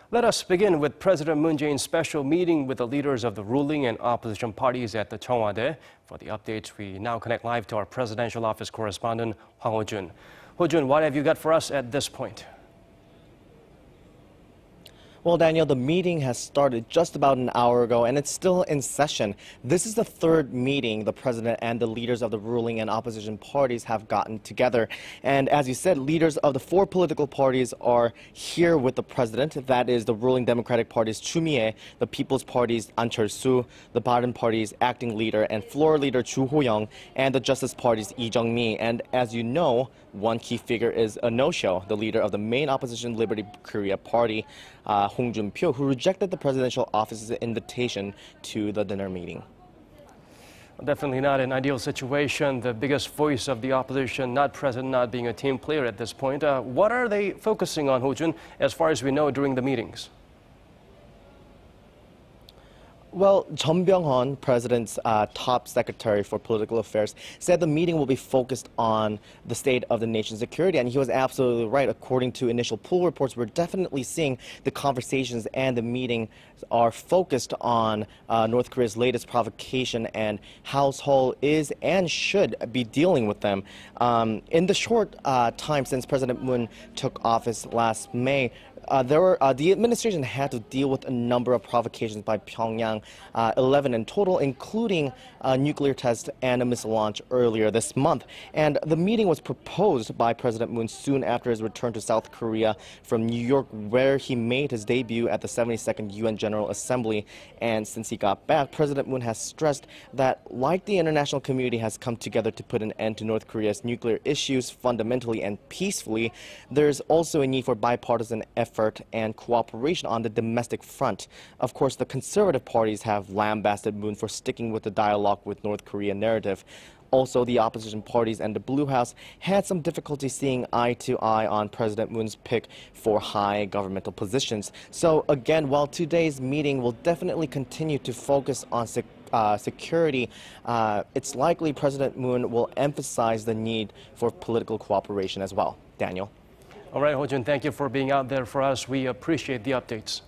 Let us begin with President Moon Jae-in's special meeting with the leaders of the ruling and opposition parties at the Cheong Wa Dae. For the updates, we now connect live to our presidential office correspondent, Hwang Hojun. Hojun, what have you got for us at this point? Well, Daniel, the meeting has started just about an hour ago, and it's still in session. This is the third meeting the president and the leaders of the ruling and opposition parties have gotten together. And as you said, leaders of the four political parties are here with the president. That is the ruling Democratic Party's Jung-mi, the People's Party's Cheol-soo, the Bareun Party's acting leader and floor leader Joo Ho-young, and the Justice Party's Jung-mi. And as you know, one key figure is a no-show, the leader of the main opposition Liberty Korea Party, Joon-pyo, who rejected the presidential office's invitation to the dinner meeting. Definitely not an ideal situation. The biggest voice of the opposition, not present, not being a team player at this point. What are they focusing on, Hojun, as far as we know during the meetings? Well, Jeon Byung-hun, president's top secretary for political affairs, said the meeting will be focused on the state of the nation's security, and he was absolutely right. According to initial poll reports, we're definitely seeing the conversations and the meeting are focused on North Korea's latest provocation and how Seoul is and should be dealing with them. In the short time since President Moon took office last May, the administration had to deal with a number of provocations by Pyongyang, 11 in total, including a nuclear test and a missile launch earlier this month. And the meeting was proposed by President Moon soon after his return to South Korea from New York, where he made his debut at the 72nd UN General Assembly. And since he got back, President Moon has stressed that, like the international community has come together to put an end to North Korea's nuclear issues fundamentally and peacefully, there's also a need for bipartisan effort and cooperation on the domestic front. Of course, the conservative parties have lambasted Moon for sticking with the dialogue with North Korea narrative. Also, the opposition parties and the Blue House had some difficulty seeing eye to eye on President Moon's pick for high governmental positions. So again, while today's meeting will definitely continue to focus on security, it's likely President Moon will emphasize the need for political cooperation as well. Daniel. All right, Hojun, thank you for being out there for us. We appreciate the updates.